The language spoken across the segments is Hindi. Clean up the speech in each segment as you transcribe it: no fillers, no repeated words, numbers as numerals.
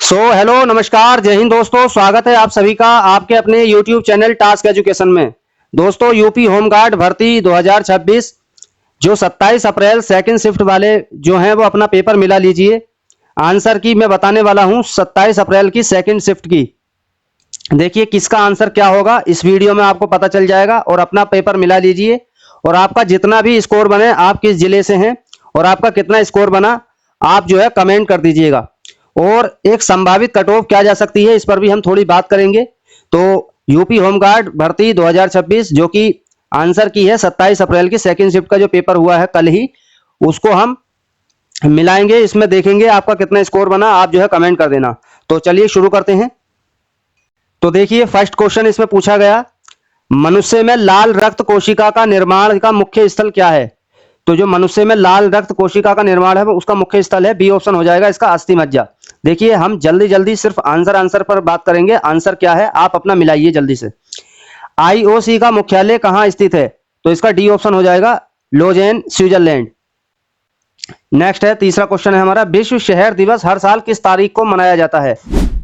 हेलो नमस्कार जय हिंद दोस्तों, स्वागत है आप सभी का आपके अपने YouTube चैनल टास्क एजुकेशन में। दोस्तों यूपी होमगार्ड भर्ती 2026 जो 27 अप्रैल सेकंड शिफ्ट वाले जो हैं वो अपना पेपर मिला लीजिए। आंसर की मैं बताने वाला हूं 27 अप्रैल की सेकंड शिफ्ट की। देखिए किसका आंसर क्या होगा इस वीडियो में आपको पता चल जाएगा और अपना पेपर मिला लीजिए। और आपका जितना भी स्कोर बने, आप किस जिले से हैं और आपका कितना स्कोर बना, आप जो है कमेंट कर दीजिएगा। और एक संभावित कट ऑफ क्या जा सकती है इस पर भी हम थोड़ी बात करेंगे। तो यूपी होमगार्ड भर्ती 2026 जो कि आंसर की है 27 अप्रैल की सेकंड शिफ्ट का जो पेपर हुआ है कल ही, उसको हम मिलाएंगे। इसमें देखेंगे आपका कितना स्कोर बना, आप जो है कमेंट कर देना। तो चलिए शुरू करते हैं। तो देखिए फर्स्ट क्वेश्चन इसमें पूछा गया, मनुष्य में लाल रक्त कोशिका का निर्माण का मुख्य स्थल क्या है। तो जो मनुष्य में लाल रक्त कोशिका का निर्माण है वो उसका मुख्य स्थल है, बी ऑप्शन हो जाएगा इसका अस्थि मज्जा। देखिए हम जल्दी जल्दी सिर्फ आंसर पर बात करेंगे। आंसर क्या है आप अपना मिलाइए जल्दी से। आईओसी का मुख्यालय कहां स्थित है, तो इसका डी ऑप्शन हो जाएगा लोजेन स्विट्जरलैंड। नेक्स्ट है तीसरा क्वेश्चन है हमारा, विश्व शहर दिवस हर साल किस तारीख को मनाया जाता है।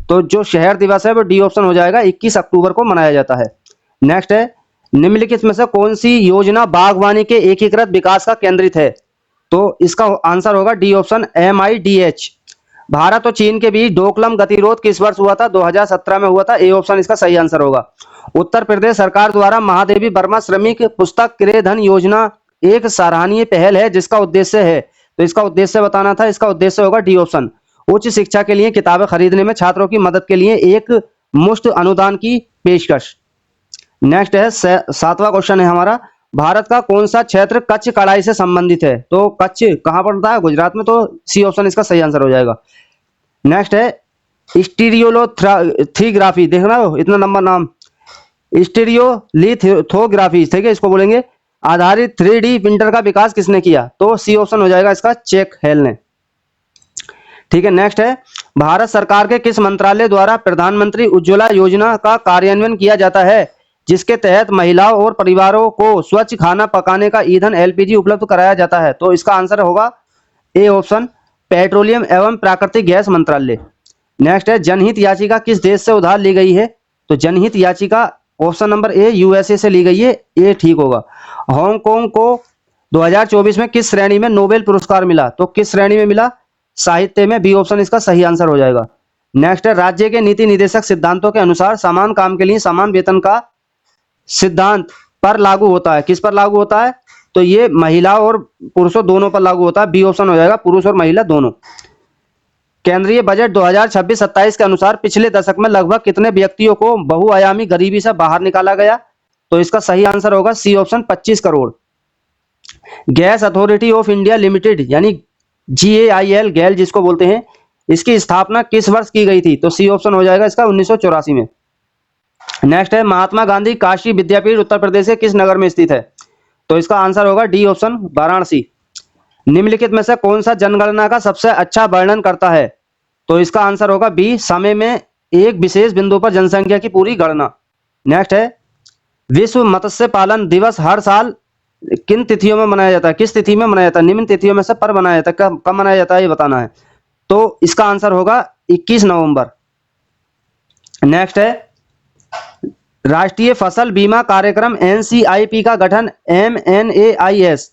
तो जो शहर दिवस है वो डी ऑप्शन हो जाएगा 21 अक्टूबर को मनाया जाता है। नेक्स्ट है निम्नलिखित में से कौन सी योजना बागवानी के एकीकृत विकास का केंद्रित है। तो इसका आंसर होगा डी ऑप्शन MIDH। भारत और चीन के बीच डोकलम गतिरोध किस वर्ष हुआ था, 2017 में हुआ था। ए ऑप्शन इसका सही आंसर होगा। उत्तर प्रदेश सरकार द्वारा महादेवी वर्मा श्रमिक पुस्तक क्रय धन योजना एक सराहनीय पहल है जिसका उद्देश्य है, तो इसका उद्देश्य बताना था। इसका उद्देश्य होगा डी ऑप्शन उच्च शिक्षा के लिए किताबें खरीदने में छात्रों की मदद के लिए एक मुफ्त अनुदान की पेशकश। नेक्स्ट है सातवां क्वेश्चन है हमारा, भारत का कौन सा क्षेत्र कच्छ कढ़ाई से संबंधित है। तो कच्छ कहां पड़ता है, गुजरात में। तो सी ऑप्शन इसका सही आंसर हो जाएगा। नेक्स्ट है स्टीरियोलिथोग्राफी, देख रहे हो इतना लंबा नाम, स्टीरियोलिथोग्राफी, ठीक है इसको बोलेंगे, आधारित 3D प्रिंटर का विकास किसने किया। तो सी ऑप्शन हो जाएगा इसका चेक हेल ने। ठीक है नेक्स्ट है, भारत सरकार के किस मंत्रालय द्वारा प्रधानमंत्री उज्ज्वला योजना का कार्यान्वयन किया जाता है जिसके तहत महिलाओं और परिवारों को स्वच्छ खाना पकाने का ईंधन LPG उपलब्ध कराया जाता है। तो इसका आंसर होगा ए ऑप्शन पेट्रोलियम एवं प्राकृतिक गैस मंत्रालय। नेक्स्ट है जनहित याचिका किस देश से उधार ली गई है। तो जनहित याचिका ऑप्शन नंबर ए USA से ली गई है, ये ठीक होगा। हांगकांग को 2024 में किस श्रेणी में नोबेल पुरस्कार मिला। तो किस श्रेणी में मिला, साहित्य में। बी ऑप्शन इसका सही आंसर हो जाएगा। नेक्स्ट है राज्य के नीति निर्देशक सिद्धांतों के अनुसार समान काम के लिए समान वेतन का सिद्धांत पर लागू होता है, किस पर लागू होता है। तो ये महिला और पुरुषों दोनों पर लागू होता है, बी ऑप्शन हो जाएगा पुरुष और महिला दोनों। केंद्रीय बजट 2026-27 के अनुसार पिछले दशक में लगभग कितने व्यक्तियों को बहुआयामी गरीबी से बाहर निकाला गया। तो इसका सही आंसर होगा C option 25 crore. Gas Authority of India Limited यानी GAIL गैल जिसको बोलते हैं, इसकी स्थापना किस वर्ष की गई थी। तो सी ऑप्शन हो जाएगा इसका 1984 में। नेक्स्ट है महात्मा गांधी काशी विद्यापीठ उत्तर प्रदेश के किस नगर में स्थित है। तो इसका आंसर होगा डी ऑप्शन वाराणसी। निम्नलिखित में से कौन सा जनगणना का सबसे अच्छा वर्णन करता है। तो इसका आंसर होगा बी, समय में एक विशेष बिंदु पर जनसंख्या की पूरी गणना। नेक्स्ट है विश्व मत्स्य पालन दिवस हर साल किन तिथियों में मनाया जाता है, किस तिथि में मनाया जाता है। निम्न तिथियों में से पर मनाया जाता है, कब मनाया जाता है ये बताना है। तो इसका आंसर होगा 21 नवंबर। नेक्स्ट है राष्ट्रीय फसल बीमा कार्यक्रम NCIP का गठन MNAIS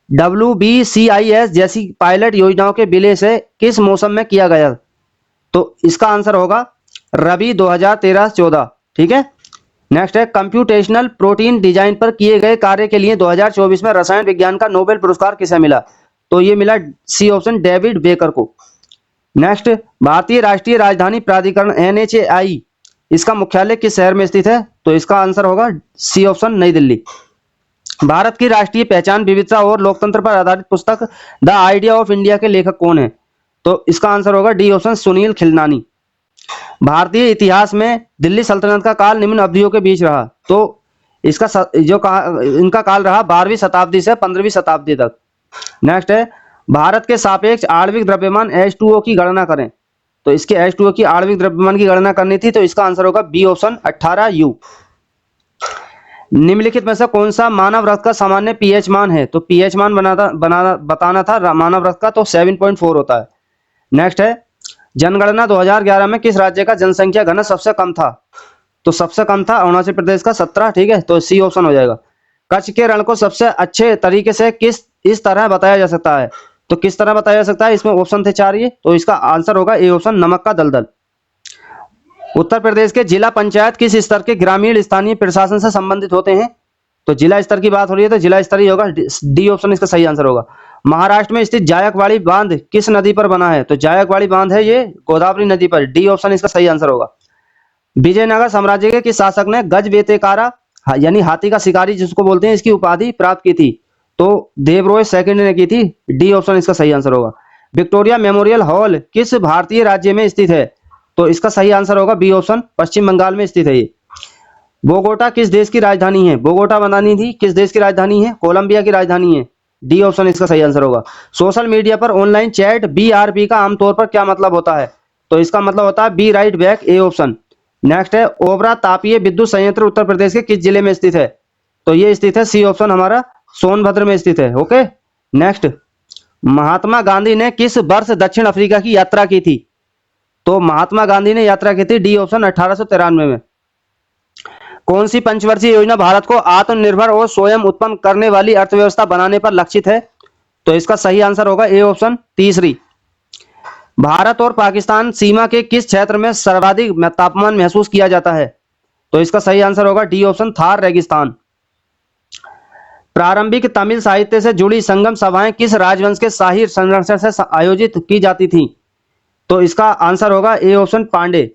WBCIS जैसी पायलट योजनाओं के विलय से किस मौसम में किया गया। तो इसका आंसर होगा रबी 2013-14। ठीक है नेक्स्ट है कंप्यूटेशनल प्रोटीन डिजाइन पर किए गए कार्य के लिए 2024 में रसायन विज्ञान का नोबेल पुरस्कार किसे मिला। तो ये मिला सी ऑप्शन डेविड बेकर को। नेक्स्ट भारतीय राष्ट्रीय राजधानी प्राधिकरण NHAI इसका मुख्यालय किस शहर में स्थित है। तो इसका आंसर होगा सी ऑप्शन नई दिल्ली। भारत की राष्ट्रीय पहचान विविधता और लोकतंत्र पर आधारित पुस्तक द आइडिया ऑफ इंडिया के लेखक कौन है। तो इसका आंसर होगा डी ऑप्शन सुनील खिलनानी। भारतीय इतिहास में दिल्ली सल्तनत का काल निम्न अवधियों के बीच रहा। तो इसका इनका काल रहा 12वीं शताब्दी से 15वीं शताब्दी तक। नेक्स्ट है भारत के सापेक्ष आणविक द्रव्यमान H2O की गणना करें। तो इसके H2O की आणविक द्रव्यमान की गणना करनी थी, तो इसका आंसर होगा बी ऑप्शन 18U। निम्नलिखित में से कौन सा मानव रक्त का सामान्य pH मान है। तो pH मान बताना था मानव रक्त का, तो 7.4 होता है। नेक्स्ट है जनगणना 2011 में किस राज्य का जनसंख्या घनत्व सबसे कम था? तो सबसे कम था अरुणाचल प्रदेश का 17, ठीक है, तो सी ऑप्शन हो जाएगा। कच्छ के रण को सबसे अच्छे तरीके से इस तरह बताया जा सकता है? तो किस तरह बताया जा सकता है? इसमें ऑप्शन थे 4 ये, तो इसका आंसर होगा ए ऑप्शन, नमक का दलदल। उत्तर प्रदेश के जिला पंचायत किस स्तर के ग्रामीण स्थानीय प्रशासन से संबंधित होते हैं? तो जिला स्तर की बात हो रही है तो जिला स्तर ही होगा, डी ऑप्शन इसका सही आंसर होगा। महाराष्ट्र में स्थित जायकवाड़ी बांध किस नदी पर बना है? तो जायकवाड़ी बांध है ये गोदावरी नदी पर, डी ऑप्शन इसका सही आंसर होगा। विजयनगर साम्राज्य के किस शासक ने गजवेतेकारा यानी हाथी का शिकारी जिसको बोलते हैं इसकी उपाधि प्राप्त की थी? तो देवरोय सेकंड ने की थी, डी ऑप्शन इसका सही आंसर होगा। विक्टोरिया मेमोरियल हॉल किस भारतीय राज्य में स्थित है? तो इसका सही आंसर होगा बी ऑप्शन, पश्चिम बंगाल में स्थित है ये। बोगोटा किस देश की राजधानी है? बोगोटा बनानी थी किस देश की राजधानी है? कोलंबिया की राजधानी है, डी ऑप्शन इसका सही आंसर होगा। सोशल मीडिया पर ऑनलाइन चैट बीआरबी का आमतौर पर क्या मतलब होता है? तो इसका मतलब होता है be right back, A option. Next है ओबरा तापीय विद्युत संयंत्र उत्तर प्रदेश के किस जिले में स्थित है? तो ये स्थित है सी ऑप्शन हमारा सोनभद्र में स्थित है। ओके, नेक्स्ट, महात्मा गांधी ने किस वर्ष दक्षिण अफ्रीका की यात्रा की थी? तो महात्मा गांधी ने यात्रा की थी, डी ऑप्शन, 1893 में। कौन सी पंचवर्षीय योजना भारत को आत्मनिर्भर और स्वयं उत्पन्न करने वाली अर्थव्यवस्था बनाने पर लक्षित है? तो इसका सही आंसर होगा ए ऑप्शन, तीसरी। भारत और पाकिस्तान सीमा के किस क्षेत्र में सर्वाधिक तापमान महसूस किया जाता है? तो इसका सही आंसर होगा डी ऑप्शन, थार रेगिस्तान। प्रारंभिक तमिल साहित्य से जुड़ी संगम सभाएं किस राजवंश के शाही संरक्षण से आयोजित की जाती थी? तो इसका आंसर होगा ए ऑप्शन, पांडे।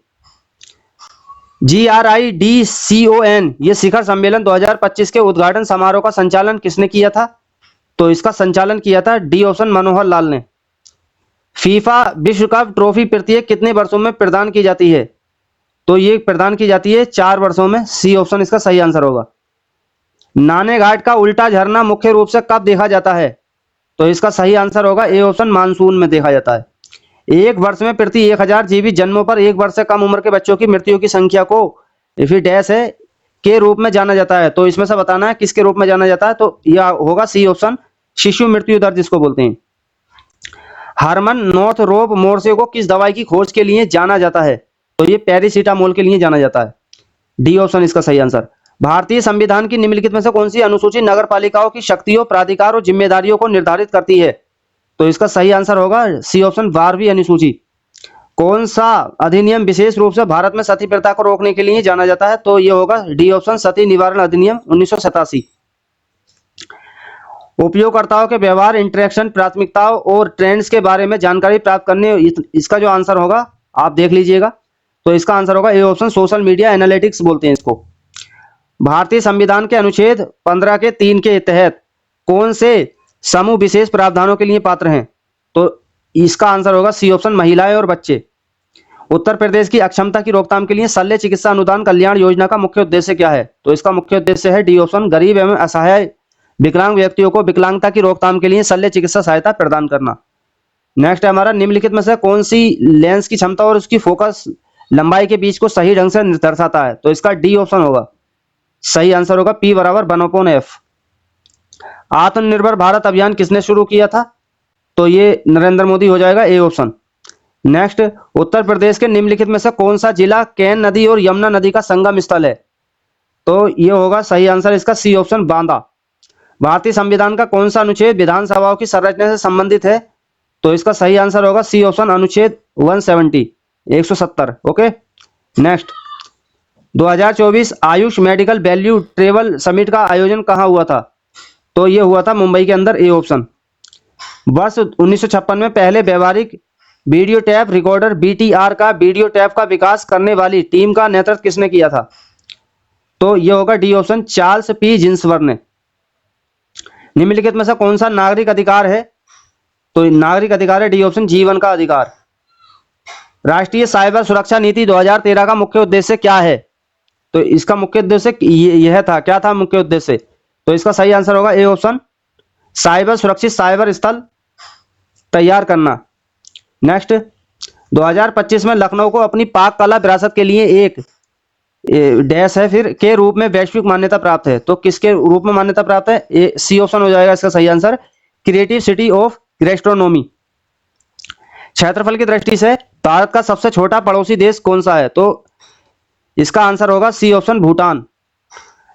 GRIDCON ये शिखर सम्मेलन 2025 के उद्घाटन समारोह का संचालन किसने किया था? तो इसका संचालन किया था, डी ऑप्शन, मनोहर लाल ने। फीफा विश्व कप ट्रॉफी प्रत्येक कितने वर्षों में प्रदान की जाती है? तो ये प्रदान की जाती है 4 वर्षों में, सी ऑप्शन इसका सही आंसर होगा। नाने घाट का उल्टा झरना मुख्य रूप से कब देखा जाता है? तो इसका सही आंसर होगा ए ऑप्शन, मानसून में देखा जाता है। एक वर्ष में प्रति 1000 जीवित जन्मों पर 1 वर्ष से कम उम्र के बच्चों की मृत्यु की संख्या को इफ डैश है के रूप में जाना जाता है। तो इसमें से बताना है किसके रूप में जाना जाता है, तो यह होगा सी ऑप्शन, शिशु मृत्यु दर जिसको बोलते हैं। हार्मन नॉर्थरोप मोर्से को किस दवाई की खोज के लिए जाना जाता है? तो ये पैरासीटामोल के लिए जाना जाता है, डी ऑप्शन इसका सही आंसर। भारतीय संविधान की निम्नलिखित में से कौन सी अनुसूची नगर पालिकाओं की शक्तियों, प्राधिकार और जिम्मेदारियों को निर्धारित करती है? तो इसका सही आंसर होगा सी ऑप्शन, 12वीं अनुसूची। कौन सा अधिनियम विशेष रूप से भारत में सती प्रथा को रोकने के लिए जाना जाता है? तो ये होगा डी ऑप्शन, सती निवारण अधिनियम 1987। उपयोगकर्ताओं के व्यवहार, इंटरेक्शन, प्राथमिकताओं और ट्रेंड्स के बारे में जानकारी प्राप्त करने, इसका जो आंसर होगा आप देख लीजिएगा, तो इसका आंसर होगा A option, social media analytics बोलते हैं इसको। भारतीय संविधान के अनुच्छेद 15 के 3 के तहत कौन से समूह विशेष प्रावधानों के लिए पात्र हैं? तो इसका आंसर होगा सी ऑप्शन, महिलाएं और बच्चे। उत्तर प्रदेश की अक्षमता की रोकथाम के लिए शल्य चिकित्सा अनुदान कल्याण योजना का मुख्य उद्देश्य क्या है? तो इसका मुख्य उद्देश्य है, डी ऑप्शन, गरीब एवं असहाय विकलांग व्यक्तियों को विकलांगता की रोकथाम के लिए शल्य चिकित्सा सहायता प्रदान करना। नेक्स्ट है हमारा, निम्नलिखित में से कौन सी लेंस की क्षमता और उसकी फोकस लंबाई के बीच को सही ढंग से दर्शाता है? तो इसका डी ऑप्शन होगा, सही आंसर होगा P बराबर 1/f। आत्मनिर्भर भारत अभियान किसने शुरू किया था? तो ये नरेंद्र मोदी हो जाएगा, ए ऑप्शन। नेक्स्ट, उत्तर प्रदेश के निम्नलिखित में से कौन सा जिला केन नदी और यमुना नदी का संगम स्थल है? तो ये होगा सही आंसर इसका सी ऑप्शन, बांदा। भारतीय संविधान का कौन सा अनुच्छेद विधानसभाओं की संरचना से संबंधित है? तो इसका सही आंसर होगा सी ऑप्शन, अनुच्छेद 170। Okay, next, 2024 Ayush medical value travel summit का आयोजन कहाँ हुआ था? तो ये हुआ था मुंबई के अंदर, ए ऑप्शन। वर्ष 1956 में पहले व्यवहारिक वीडियो टैप रिकॉर्डर BTR का वीडियो टैप का विकास करने वाली टीम का नेतृत्व किसने किया था? तो ये होगा D option, Charles P Ginsburg ने। निम्नलिखित में से कौन सा नागरिक अधिकार है? तो नागरिक अधिकार है, डी ऑप्शन, जीवन का अधिकार। राष्ट्रीय साइबर सुरक्षा नीति 2013 का मुख्य उद्देश्य क्या है? तो इसका मुख्य उद्देश्य यह था, क्या था मुख्य उद्देश्य? तो इसका सही आंसर होगा ए ऑप्शन, साइबर सुरक्षित साइबर स्थल तैयार करना। नेक्स्ट, 2025 में लखनऊ को अपनी पाक कला विरासत के लिए एक डैश है फिर के रूप में वैश्विक मान्यता प्राप्त है। तो किसके रूप में मान्यता प्राप्त है? ए सी ऑप्शन हो जाएगा इसका सही answer, creative city of gastronomy. क्षेत्रफल की दृष्टि से भारत का सबसे छोटा पड़ोसी देश कौन सा है? तो इसका आंसर होगा सी ऑप्शन, भूटान।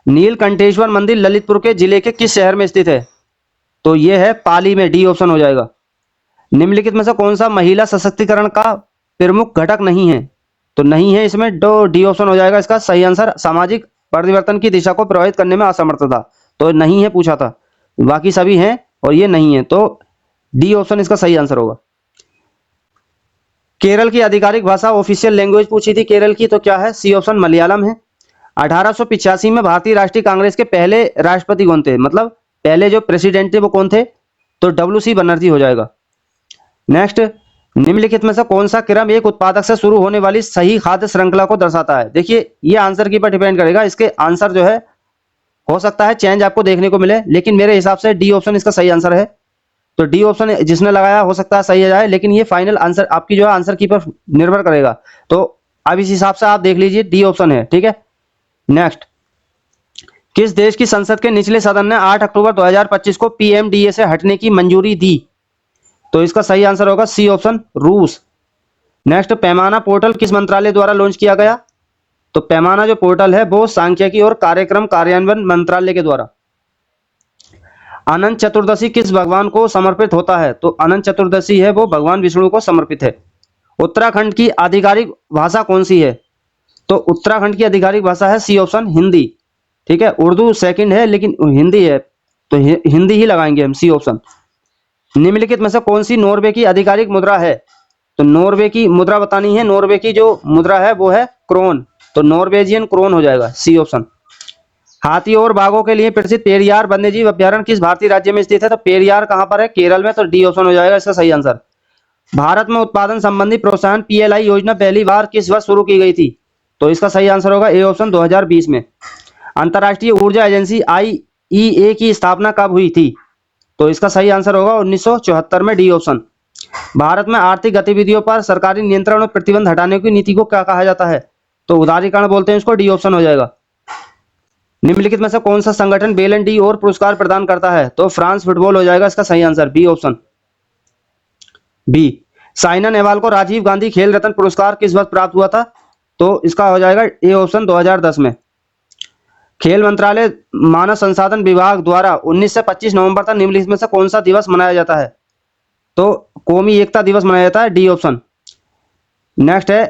नीलकंठेश्वर मंदिर ललितपुर के जिले के किस शहर में स्थित है? तो यह है पाली में, डी ऑप्शन हो जाएगा। निम्नलिखित में से कौन सा महिला सशक्तिकरण का प्रमुख घटक नहीं है? तो नहीं है इसमें, तो डी ऑप्शन हो जाएगा इसका सही आंसर, सामाजिक परिवर्तन की दिशा को प्रभावित करने में असमर्थता। तो नहीं है पूछा था, बाकी सभी हैं और ये नहीं है, तो डी ऑप्शन इसका सही आंसर होगा। केरल की आधिकारिक भाषा, ऑफिशियल लैंग्वेज पूछी थी केरल की, तो क्या है? सी ऑप्शन, मलयालम है। 1885 में भारतीय राष्ट्रीय कांग्रेस के पहले राष्ट्रपति कौन थे? मतलब पहले जो प्रेसिडेंट थे वो कौन थे? तो डब्ल्यू.सी. बनर्जी हो जाएगा। नेक्स्ट, निम्नलिखित में से कौन सा क्रम एक उत्पादक से शुरू होने वाली सही खाद्य श्रृंखला को दर्शाता है? देखिए ये आंसर की पर डिपेंड करेगा, इसके आंसर जो है हो सकता है चेंज आपको देखने को मिले, लेकिन मेरे हिसाब से डी ऑप्शन इसका सही आंसर है। तो डी ऑप्शन जिसने लगाया हो सकता है सही आ जाए, लेकिन ये फाइनल आंसर आपकी जो है आंसर की पर निर्भर करेगा। तो अब इस हिसाब से आप देख लीजिए, डी ऑप्शन है, ठीक है। नेक्स्ट, किस देश की संसद के निचले सदन ने 8 अक्टूबर 2025 को पीएमडीए से हटने की मंजूरी दी? तो इसका सही आंसर होगा सी ऑप्शन, रूस। नेक्स्ट, पैमाना पोर्टल किस मंत्रालय द्वारा लॉन्च किया गया? तो पैमाना जो पोर्टल है वो सांख्यिकी और कार्यक्रम कार्यान्वयन मंत्रालय के द्वारा। अनंत चतुर्दशी किस भगवान को समर्पित होता है? तो अनंत चतुर्दशी है वो भगवान विष्णु को समर्पित है। उत्तराखंड की आधिकारिक भाषा कौन सी है? तो उत्तराखंड की आधिकारिक भाषा है सी ऑप्शन, हिंदी, ठीक है। उर्दू सेकंड है लेकिन हिंदी है, तो हिंदी ही लगाएंगे हम, सी ऑप्शन। निम्नलिखित में से कौन सी नॉर्वे की आधिकारिक मुद्रा है? तो नॉर्वे की मुद्रा बतानी है, नॉर्वे की जो मुद्रा है वो है क्रोन, तो नॉर्वेजियन क्रोन हो जाएगा, सी ऑप्शन। हाथी और बाघों के लिए प्रसिद्ध पेरियार वन्यजीव अभ्यारण्य किस भारतीय राज्य में स्थित है? तो पेरियार कहां पर है? केरल में, तो डी ऑप्शन हो जाएगा इसका सही आंसर। भारत में उत्पादन संबंधी प्रोत्साहन पीएलआई योजना पहली बार किस वर्ष शुरू की गई थी? तो इसका सही आंसर होगा ए ऑप्शन, 2020 में। अंतर्राष्ट्रीय ऊर्जा एजेंसी आईईए की स्थापना कब हुई थी? तो इसका सही आंसर होगा 1974 में, डी ऑप्शन। भारत में आर्थिक गतिविधियों पर सरकारी नियंत्रण और प्रतिबंध हटाने की नीति को क्या कहा जाता है? तो उदारीकरण बोलते हैं इसको, डी ऑप्शन हो जाएगा। निम्नलिखित में से कौन सा संगठन बेलन डी और पुरस्कार प्रदान करता है? तो फ्रांस फुटबॉल हो जाएगा इसका सही answer, B option, B. Saina Nehwal को राजीव गांधी खेल रत्न पुरस्कार किस वर्ष प्राप्त हुआ था? तो इसका हो जाएगा ए ऑप्शन, 2010 में। खेल मंत्रालय मानव संसाधन विभाग द्वारा 19 से 25 नवंबर तक निम्नलिखित में से कौन सा दिवस मनाया जाता है? तो कौमी एकता दिवस मनाया जाता है, डी ऑप्शन। नेक्स्ट है,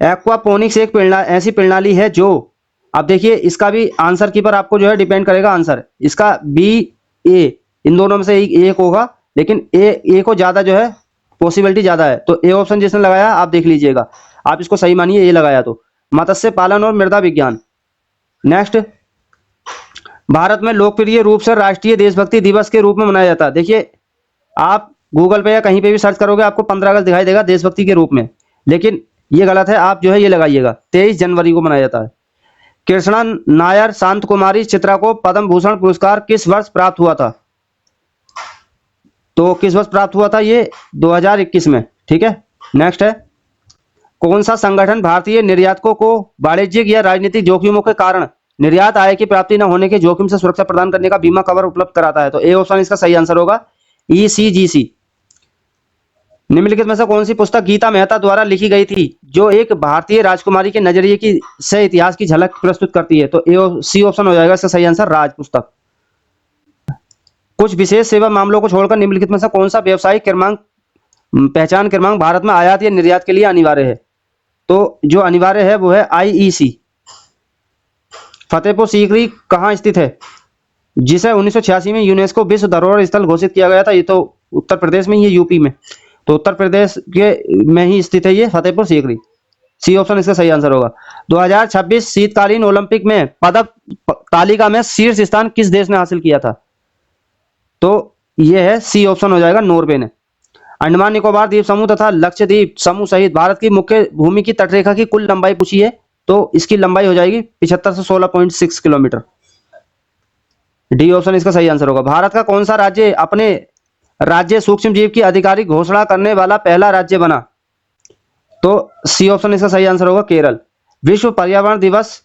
एक्वापोनिक्स एक ऐसी प्रणाली है जो, अब देखिए इसका भी आंसर की पर आपको जो है डिपेंड करेगा आंसर, इसका बी ए इन दोनों में से एक होगा, लेकिन ए को ज्यादा जो है पॉसिबिलिटी ज्यादा है, तो ए ऑप्शन जिसने लगाया आप देख लीजिएगा, आप इसको सही मानिए, ए लगाया तो। मत्स्य पालन और मृदा विज्ञान। नेक्स्ट, भारत में लोकप्रिय रूप से राष्ट्रीय देशभक्ति दिवस के रूप में मनाया जाता है। देखिए आप गूगल पे या कहीं पे भी सर्च करोगे आपको 15 अगस्त दिखाई देगा देशभक्ति के रूप में, लेकिन ये गलत है, आप जो है ये लगाइएगा, 23 जनवरी को मनाया जाता है। कृष्णा नायर शांत कुमारी चित्रा को पद्म भूषण पुरस्कार किस वर्ष प्राप्त हुआ था? तो किस वर्ष प्राप्त हुआ था? ये 2021 में, ठीक है। नेक्स्ट है, कौन सा संगठन भारतीय निर्यातकों को वाणिज्यिक या राजनीतिक जोखिमों के कारण निर्यात आय की प्राप्ति न होने के जोखिम से सुरक्षा प्रदान करने का बीमा कवर उपलब्ध कराता है? तो ए ऑप्शन इसका सही आंसर होगा, ईसीजीसी। निम्नलिखित में से कौन सी पुस्तक गीता मेहता द्वारा लिखी गई थी जो एक भारतीय राजकुमारी के नजरिए की से इतिहास की झलक प्रस्तुत करती है? तो सी ऑप्शन हो जाएगा इसका सही आंसर, राज पुस्तक। कुछ विशेष सेवा मामलों को छोड़कर निम्नलिखित में से कौन सा व्यवसायिक क्रमांक पहचान क्रमांक भारत में आयात या निर्यात के लिए अनिवार्य है? तो जो अनिवार्य है वो है आईईसी। फतेहपुर सीकरी कहाँ स्थित है जिसे 1986 में यूनेस्को विश्व धरोहर स्थल घोषित किया गया था? ये तो उत्तर प्रदेश में ही है, यूपी में, तो उत्तर प्रदेश के में ही स्थित है ये फतेहपुर सीकरी, सी ऑप्शन इसका सही आंसर होगा। 2026 शीतकालीन ओलंपिक में पदक तालिका में शीर्ष स्थान किस देश ने हासिल किया था? तो ये है सी ऑप्शन हो जाएगा, नॉर्वे ने। अंडमान निकोबार द्वीप समूह तथा लक्षद्वीप समूह सहित भारत की मुख्य भूमि की तटरेखा की कुल लंबाई पूछी है, तो इसकी लंबाई हो जाएगी 75 से 16.6 किलोमीटर, डी ऑप्शन इसका सही आंसर होगा। भारत का कौन सा राज्य अपने राज्य सूक्ष्म जीव की आधिकारिक घोषणा करने वाला पहला राज्य बना? तो सी ऑप्शन इसका सही आंसर होगा, केरल। विश्व पर्यावरण दिवस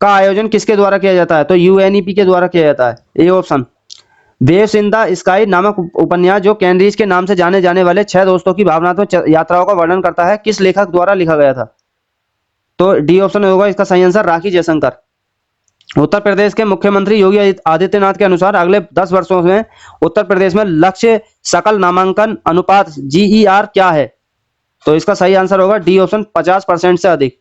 का आयोजन किसके द्वारा किया जाता है? तो यूएनईपी के द्वारा किया जाता है, A option. Waves in the sky नामक उपन्यास जो कैनरीज के नाम से जाने जाने वाले 6 दोस्तों की भावनात्मक यात्राओं का वर्णन करता है, किस लेखक द्वारा लिखा गया था? तो डी ऑप्शन होगा इसका सही आंसर, राखी जयशंकर। उत्तर प्रदेश के मुख्यमंत्री योगी आदित्यनाथ के अनुसार अगले 10 वर्षों में उत्तर प्रदेश में लक्ष्य सकल नामांकन अनुपात GER क्या है? तो इसका सही आंसर होगा डी ऑप्शन 50% से अधिक।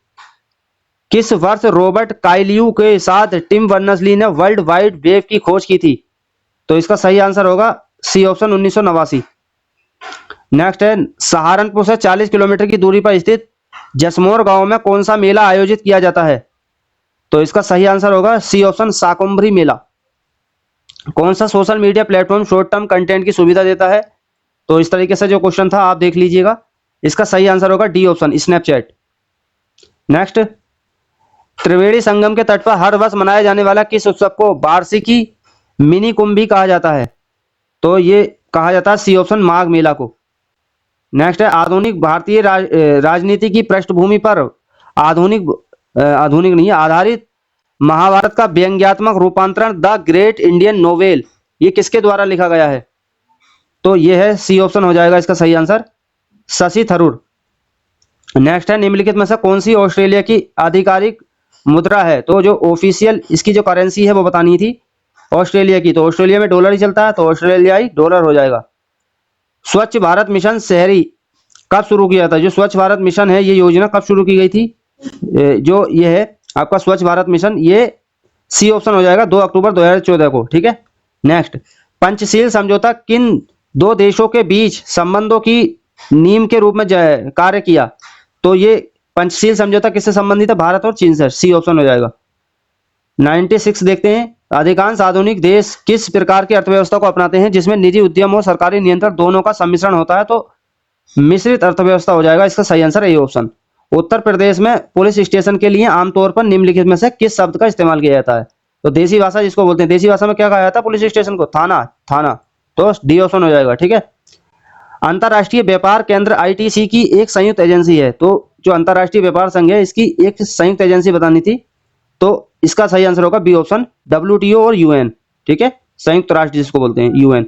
किस वर्ष रॉबर्ट काइलियू के साथ टिम बर्नर्स-ली ने वर्ल्ड वाइड वेब की खोज की थी? तो इसका सही आंसर होगा सी ऑप्शन 1989। नेक्स्ट है, सहारनपुर से 40 किलोमीटर की दूरी पर स्थित जसमोर गांव में कौन सा मेला आयोजित किया जाता है? तो इसका सही आंसर होगा सी ऑप्शन शाकुंभरी मेला। कौन सा social media platform short term content की सुविधा देता है? तो इस तरीके से जो क्वेश्चन था आप देख लीजिएगा, इसका सही आंसर होगा D option Snapchat. Next, Triveni Sangam के तट पर हर वर्ष मनाया जाने वाला किस उत्सव को वार्षिकी मिनी कुंभ भी कहा जाता है? तो ये कहा जाता है सी ऑप्शन माघ मेला को। नेक्स्ट है, आधुनिक भारतीय राजनीति की पृष्ठभूमि पर आधुनिक नहीं आधारित महाभारत का व्यंग्यात्मक रूपांतरण द ग्रेट इंडियन नोवेल ये किसके द्वारा लिखा गया है? तो ये है सी ऑप्शन हो जाएगा इसका सही आंसर, शशि थरूर। नेक्स्ट है, निम्नलिखित में से कौन सी ऑस्ट्रेलिया की आधिकारिक मुद्रा है? तो जो ऑफिशियल इसकी जो करेंसी है वो बतानी थी ऑस्ट्रेलिया की, तो ऑस्ट्रेलिया में डॉलर ही चलता है, तो ऑस्ट्रेलियाई डॉलर हो जाएगा। स्वच्छ भारत मिशन शहरी कब शुरू किया था? जो स्वच्छ भारत मिशन है ये योजना कब शुरू की गई थी? जो ये है आपका स्वच्छ भारत मिशन, ये सी ऑप्शन हो जाएगा 2 अक्टूबर 2014 को। ठीक है। नेक्स्ट, पंचशील समझौता किन 2 देशों के बीच संबंधों की नींव के रूप में कार्य किया? तो ये पंचशील समझौता किससे संबंधित है? भारत और चीन से। सी ऑप्शन हो जाएगा। 96 देखते हैं, अधिकांश आधुनिक देश किस प्रकार की अर्थव्यवस्था को अपनाते हैं जिसमें निजी उद्यम और सरकारी नियंत्रण दोनों का सम्मिश्रण होता है? तो मिश्रित अर्थव्यवस्था हो जाएगा, इसका सही answer A option. Uttar Pradesh में पुलिस स्टेशन के लिए आमतौर पर निम्नलिखित में से किस शब्द का इस्तेमाल किया जाता है? तो देसी भाषा जिसको बोलते हैं, देसी भाषा में क्या कहा जाता है पुलिस स्टेशन को? थाना। तो डी ऑप्शन हो जाएगा। ठीक है। अंतरराष्ट्रीय व्यापार केंद्र ITC की एक संयुक्त एजेंसी है, तो जो अंतरराष्ट्रीय व्यापार संघ है इसकी एक संयुक्त एजेंसी बतानी थी, तो इसका सही आंसर होगा बी ऑप्शन, WTO और UN। ठीक है, संयुक्त राष्ट्र जिसको बोलते हैं UN।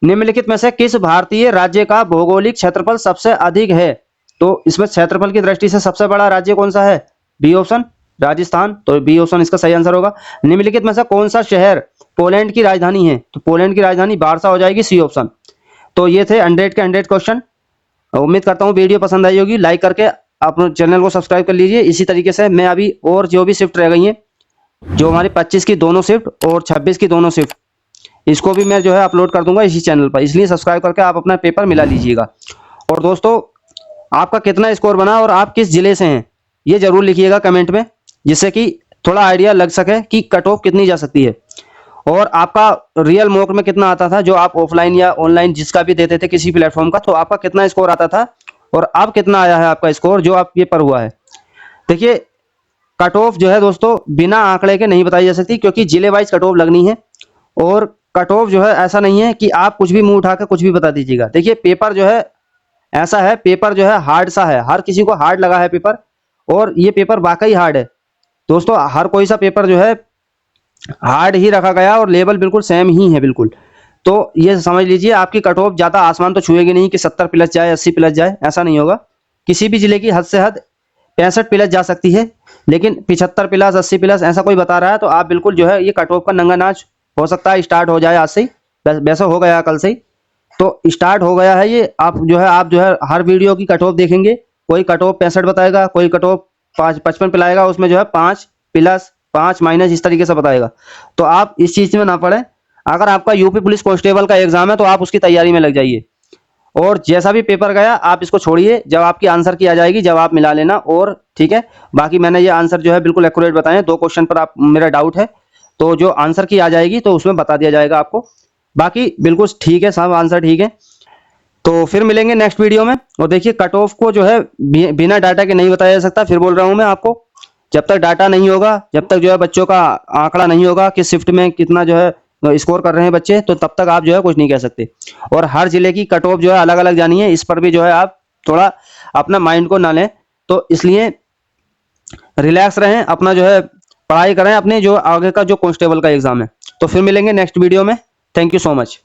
निम्नलिखित में से किस भारतीय राज्य का भौगोलिक क्षेत्रफल सबसे अधिक है? तो इसमें क्षेत्रफल की दृष्टि से सबसे बड़ा राज्य कौन सा है? B option, Rajasthan. तो बी ऑप्शन इसका सही आंसर होगा। निम्नलिखित में से कौन सा शहर पोलैंड की राजधानी है? तो पोलैंड की राजधानी वार्सा हो जाएगी, सी ऑप्शन। तो ये थे 100 के 100 क्वेश्चन। उम्मीद करता हूँ वीडियो पसंद आई होगी। लाइक करके आप चैनल को सब्सक्राइब कर लीजिए। इसी तरीके से मैं अभी और जो भी शिफ्ट रह गई हैं, जो हमारी 25 की दोनों शिफ्ट और 26 की दोनों शिफ्ट, इसको भी मैं जो है अपलोड कर दूंगा इसी चैनल पर, इसलिए सब्सक्राइब करके आप अपना पेपर मिला लीजिएगा। और दोस्तों, आपका कितना स्कोर बना और आप किस जिले से हैं ये जरूर लिखिएगा कमेंट में, जिससे कि थोड़ा आइडिया लग सके कि कट ऑफ कितनी जा सकती है। और आपका रियल मॉक में कितना आता था, जो आप ऑफलाइन या ऑनलाइन जिसका भी देते थे किसी प्लेटफॉर्म का, तो आपका कितना स्कोर आता था और अब कितना आया है आपका स्कोर जो आप पेपर हुआ है। देखिए, कट ऑफ जो है दोस्तों बिना आंकड़े के नहीं बताई जा सकती, क्योंकि जिले वाइज कट ऑफ लगनी है। और कट ऑफ जो है ऐसा नहीं है कि आप कुछ भी मुंह उठा के कुछ भी बता दीजिएगा। देखिए, पेपर जो है ऐसा है, पेपर जो है हार्ड सा है, हर किसी को हार्ड लगा है पेपर, और ये पेपर वाकई हार्ड है दोस्तों। हर कोई सा पेपर जो है हार्ड ही रखा गया और लेवल बिल्कुल सेम ही है बिल्कुल। तो ये समझ लीजिए, आपकी कट ऑफ ज्यादा आसमान तो छुएगी नहीं कि 70 प्लस जाए, 80 प्लस जाए, ऐसा नहीं होगा। किसी भी जिले की हद से हद 65 प्लस जा सकती है, लेकिन 75 प्लस 80 प्लस ऐसा कोई बता रहा है तो आप बिल्कुल जो है ये कट ऑफ का नंगा नाच हो सकता है स्टार्ट हो जाए आज से ही, वैसा हो गया कल से ही, तो स्टार्ट हो गया है ये। आप जो है हर वीडियो की कट ऑफ देखेंगे, कोई कट ऑफ 65 बताएगा, कोई कट ऑफ 55 पिलाएगा, उसमें जो है 5 प्लस 5 माइनस इस तरीके से बताएगा। तो आप इस चीज में ना पड़े। अगर आपका यूपी पुलिस कांस्टेबल का एग्जाम है तो आप उसकी तैयारी में लग जाइए, और जैसा भी पेपर गया आप इसको छोड़िए, जब आपकी आंसर की आ जाएगी जब आप मिला लेना। और ठीक है, बाकी मैंने ये आंसर जो है बिल्कुल एक्यूरेट बताए हैं। 2 क्वेश्चन पर आप मेरा डाउट है, तो जो आंसर की आ जाएगी तो उसमें बता दिया जाएगा आपको। बाकी बिल्कुल ठीक है, सब आंसर ठीक है। तो फिर मिलेंगे नेक्स्ट वीडियो में। और देखिए, कट ऑफ को जो है बिना डाटा के नहीं बताया जा सकता, फिर बोल रहा हूं मैं आपको। जब तक डाटा नहीं होगा, जब तक जो है बच्चों का आंकड़ा नहीं होगा कि शिफ्ट में कितना जो है स्कोर कर रहे हैं बच्चे, तो तब तक आप जो है कुछ नहीं कह सकते। और हर जिले की कट ऑफ जो है अलग अलग जानी है, इस पर भी जो है आप थोड़ा अपना माइंड को ना लें। तो इसलिए रिलैक्स रहें, अपना जो है पढ़ाई करें अपने जो आगे का जो कांस्टेबल का एग्जाम है। तो फिर मिलेंगे नेक्स्ट वीडियो में। Thank you so much.